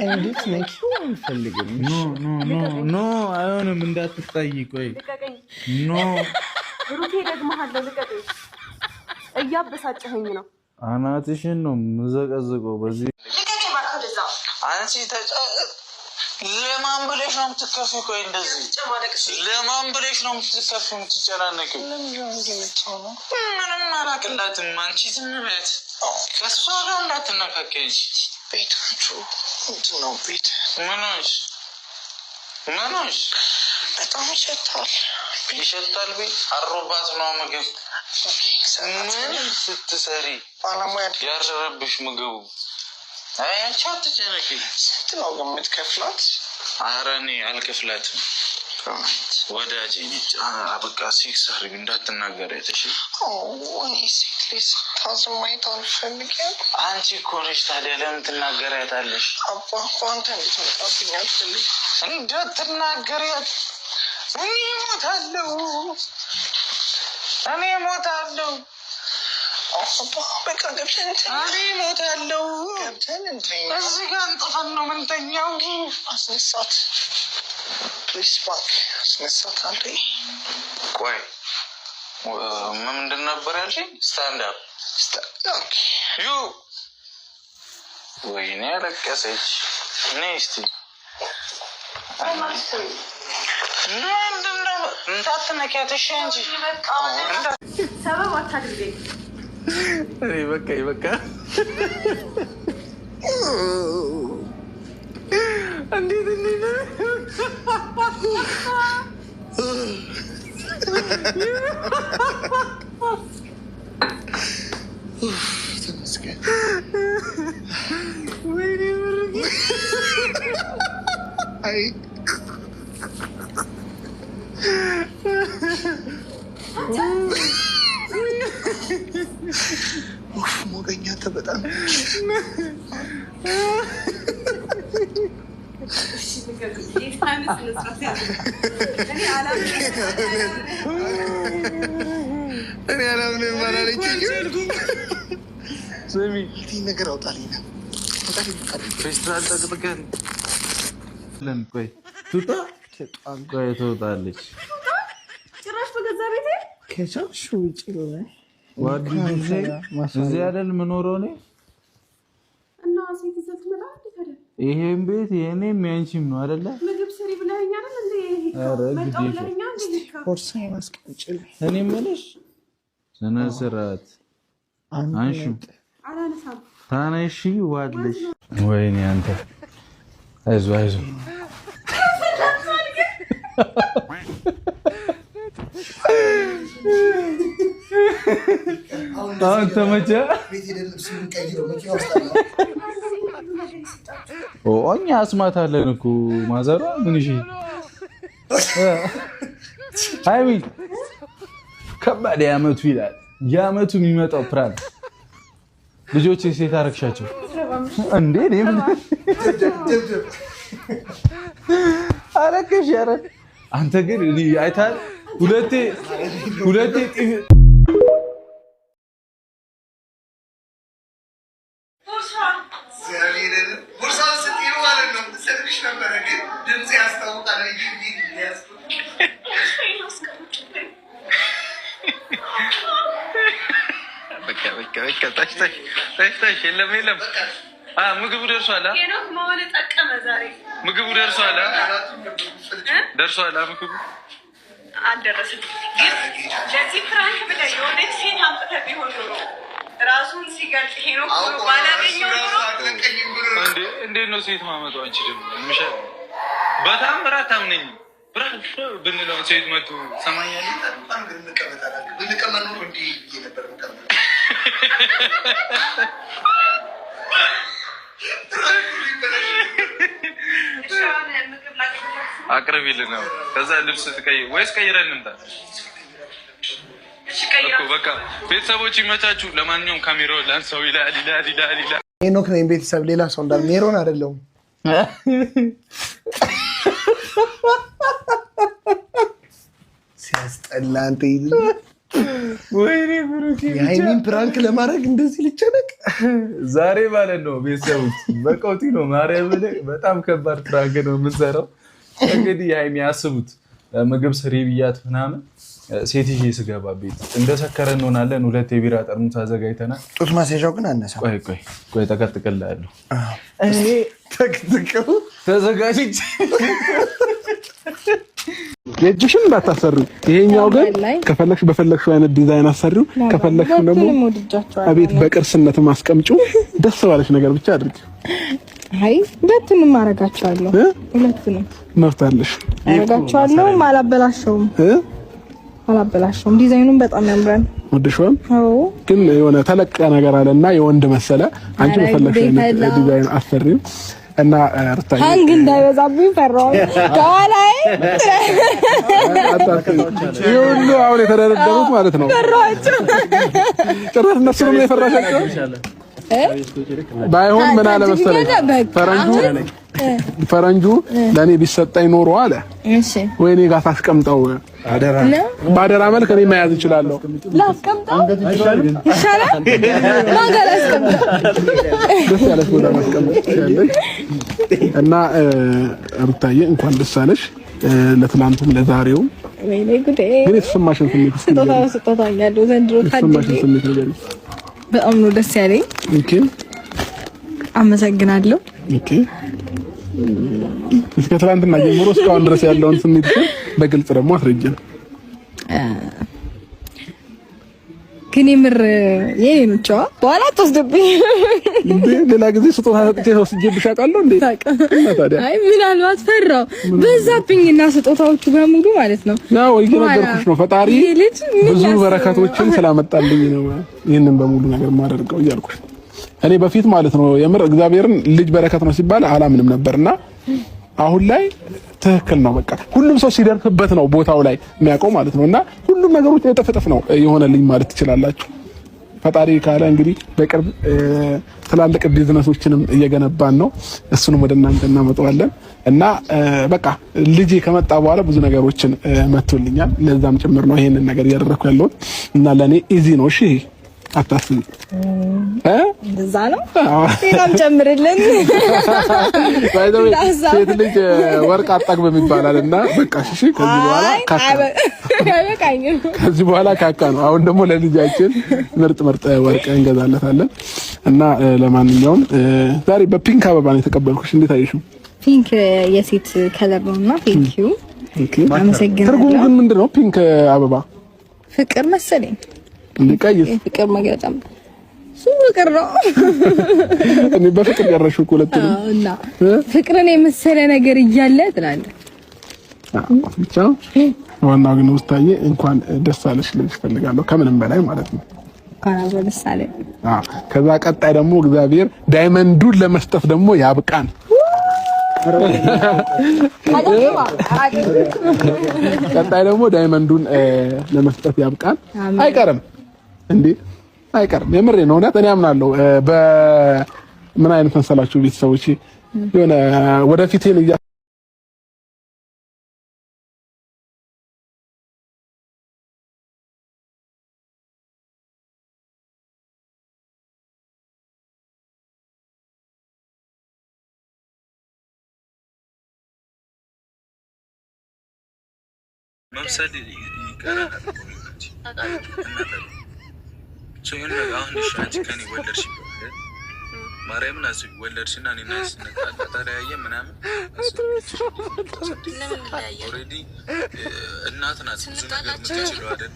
እንዴት ነሽ? አንፈልግም። ኖ አይሆንም። እንዳትጠይቅ ወይ ኖ ብሩኬ ደግመሃለሁ። ልቀቀኝ። እያበሳጨኸኝ ነው። አናትሽን ነው የምዘቀዝቀው በዚህ አንቺ ለማን ብለሽ ነው የምትከፊው? ቆይ እንደዚህ ለማን ብለሽ ነው የምትከፊው የምትጨናነቂው? ምንም አላቅላትም። አንቺ ዝም በያት። ከእሷ ጋር እንዳትነካከኝ። ቤታችሁ ምንድን ነው? ቤት ምኖች በጣም ይሸታል። ይሸታል። ቤት አሮባት ነው ምግብ ምን ስትሰሪ ያረረብሽ ምግቡ። አንቺ አትጨነቂ። ስንት ነው የምትከፍላት? ኧረ እኔ አልከፍላትም። ወዳጄ ነች። በቃ ሲክሰሪ እንዳትናገሪያት እሺ? እኔ ሴት ልጅ ስታዝን ማየት አልፈልግም። አንቺ እኮ ነሽ። ታዲያ ለምን ትናገሪያታለሽ? አባ አንተ እንድትመጣብኝ አልፈልግም። እንዳትናገሪያት። እኔ እሞታለሁ። በቃ ገብተን እሞታለሁ። እዚህ ጋር እንጥፈን ነው ምንተኛው። አስነሳት ፕሊስ፣ እባክህ አስነሳት። አንዴ ቆይ፣ ምንድን ነበር ያልሽኝ? ስታንድ አፕ ዩ። ወይኔ ያለቀሰች። ነይ እስኪ። ምንድን ነው? እንዳትነኪያት እሺ። እንጂ ሰበብ አታድርገኝ። በቃ እንዴት ሞገኛ ተበጣም እኔ አላምንም አላለችኝ። ስሚ ነገር አውጣልኝ። ፌስታል ተጠቅቀን ቆይ ትወጣለች። ጭራሽ በገዛ ቤቴ ከቻልሽ ውጭ ነው። እዚህ አይደል የምኖረው እኔ እና ሴት ይዘህ ትመጣ። ይሄን ቤት የእኔም ያንቺም ነው አይደለ? ምግብ ስሪ ብለኸኛል እንዴ? ቦርሳዬን አስቀምጪልኝ። እኔ የምልሽ ስነ ስርዓት አንሺ። ታነሺ ዋለሽ። ወይኔ አንተ አይዞህ አሁን ተመቸ። እኛ አስማታለን እኮ ማዘሯ ምን እሺ። ሃይሚ ከባድ የዓመቱ ይላል። የዓመቱ የሚመጣው ፕራንክ ልጆች ሴት አረግሻቸው እንዴ? አረግሽ ያረ አንተ ግን እኔ አይታል ሁለቴ የለም ምግቡ ደርሷል። ምግቡ ደርሷል። ምግቡ አልደረሰም። ለዚህ ፍራንክ ብለህ የሆነች ሴት አምጥተህ ቢሆን ኖሮ ራሱን ሲገልጥ ሄኖክ ሆኖ ባላገኘው ኖሮ እንዴት ነው ሴት ማመጣው? አንቺ ደግሞ ምሻል በጣም ራት አምነኝ ፍራንክ ብንለው ሴት መጡ ሰማኛለህ። አቅርቢልን ነው። ከዛ ልብስ ትቀይር ወይስ ቀይረን እንምጣ እኮ በቃ ቤተሰቦች ይመቻችሁ። ለማንኛውም ካሜራውን ላንሳው። ይላል ሄኖክ ነኝ። ቤተሰብ ሌላ ሰው እንዳል ሜሮን አይደለሁም። ሲያስጠላ አንተ ወይኔ ብሩክ የሃይሚን ፕራንክ ለማድረግ እንደዚህ ልጨነቅ ዛሬ ማለት ነው። ቤተሰቦች በቀውጢ ነው ማርያም፣ በጣም ከባድ ፕራንክ ነው የምንሰራው። እንግዲህ ሃይሚ አስቡት፣ ምግብ ስሪ ብያት ምናምን ሴትዬ ስገባ ቤት እንደሰከረ እንሆናለን። 2 የቢራ ጠርሙስ አዘጋጅተናል። ጡት ማስያዣው ግን አነሳ። ቆይ ተቀጥቅላለሁ። እኔ ተቀጥቅው ተዘጋጅቼ የእጅሽን እንዳታሰሩ። ይሄኛው ግን ከፈለግሽ በፈለግሽው አይነት ዲዛይን አሰሪው፣ ከፈለግሽ ደግሞ አቤት በቅርስነት ማስቀምጪው። ደስ ባለሽ ነገር ብቻ አድርጊ። አይ ሁለቱንም አረጋቸዋለሁ። ሁለቱንም መፍታለሽ አረጋቸዋለሁ። አላበላሸውም። ዲዛይኑን በጣም ያምራል። ወደሽዋል? አዎ። ግን የሆነ ተለቀ ነገር አለና የወንድ መሰለ። አንቺ በፈለግሽ አይነት ዲዛይን አሰሪው እና ርታይ አንግ እንዳይበዛብኝ ፈራው። ከኋላዬ ይሁሉ አሁን የተደረደሩት ማለት ነው። ፈራቸው ጭራሽ እነሱ ነው የፈራሻቸው። ባይሆን ምን አለ መሰለኝ ፈረንጁ ለኔ ቢሰጠኝ ኖሮ አለ። እሺ ወይኔ ጋር ታስቀምጠው ባደራ መልክ እኔ መያዝ እችላለሁ። ላስቀምጠው ይሻላል። ማጋላ አስቀምጠው ደስ ያለሽ ቦታ ማስቀምጥ ይችላል። እና ሩታዬ እንኳን ደስ አለሽ ለትናንቱም ለዛሬውም። ወይኔ ጉዴ! ግን የተሰማሽን ስሜት ስጦታኛለሁ ዘንድሮ ታድጌ በጣም ነው ደስ ያለኝ። ኦኬ አመሰግናለሁ። ኦኬ እስከ ትናንትና ጀምሮ እስካሁን ድረስ ያለውን ስሜት በግልጽ ደግሞ አስረጅን። ግን የምር የኔ ነው ቻው በኋላ ተወስደብኝ እንዴ? ሌላ ጊዜ ስጦታ ሰጥቼ ወስጄብሽ አውቃለሁ እንዴ? አይ ምናልባት ፈራው በዛብኝና ስጦታዎቹ በሙሉ ማለት ነው። ያው እየነገርኩሽ ነው። ፈጣሪ ብዙ በረከቶችን ስላመጣልኝ ነው ይሄንን በሙሉ ነገር ማደርገው እያልኩሽ። እኔ በፊት ማለት ነው የምር እግዚአብሔርን ልጅ በረከት ነው ሲባል አላምንም ነበርና አሁን ላይ ትክክል ነው። በቃ ሁሉም ሰው ሲደርስበት ነው ቦታው ላይ የሚያውቀው ማለት ነውና ሁሉም ነገሮች የተፈጠፈ ነው የሆነልኝ ማለት ትችላላችሁ። ፈጣሪ ካለ እንግዲህ በቅርብ ትላልቅ ቢዝነሶችንም እየገነባን ነው። እሱንም ወደ እናንተ እናመጣዋለን እና በቃ ልጄ ከመጣ በኋላ ብዙ ነገሮችን መጥቶልኛል። ለዛም ጭምር ነው ይሄንን ነገር እያደረኩ ያለሁት እና ለኔ ኢዚ ነው። እሺ አታስቢ እንደዛ ነው። በጣም ጨምርልን። ሴት ልጅ ወርቅ አጣግበም ይባላልና በቃ እሺ። ከዚህ በኋላ ካካ ነው። አሁን ደግሞ ለልጃችን ምርጥ ወርቅ እንገዛለታለን እና ለማንኛውም ዛሬ በፒንክ አበባ ነው የተቀበልኩሽ። እንዴት አየሽው? ፒንክ የሴት ከለር ነውና ቴንክ ዩ። አመሰግናለሁ። ትርጉሙ ግን ምንድነው? ፒንክ አበባ ፍቅር መሰለኝ። እንቀይስ ፍቅር መግለጫ ፍቅር ነው። እኔ በፍቅር ያረሽው ሁለት ነው እና ፍቅርን የመሰለ ነገር እያለ ትላለህ። ብቻ ዋናው ግን ውስጣዬ እንኳን ደስ አለሽ ልልሽ ፈልጋለሁ ከምንም በላይ ማለት ነው። እንኳን ደስ አለ። ከዛ ቀጣይ ደግሞ እግዚአብሔር ዳይመንዱን ለመስጠት ደግሞ ያብቃን። ቀጣይ ደግሞ ዳይመንዱን ለመስጠት ያብቃን። አይቀርም እንዴ? አይቀርም። የምሬ ነው። እውነት እኔ አምናለሁ። በምን አይነት መሰላችሁ ቤተሰቦቼ የሆነ ወደፊቴን መምሰል ይቀራል። ሶዩን አሁን አንቺ ከኔ ወለድሽ ማርያምን አስቢ ወለድሽና እኔና ተለያየ ምናምን ኦልሬዲ እናት ናት ብዙ ነገር የምትችለው አይደል?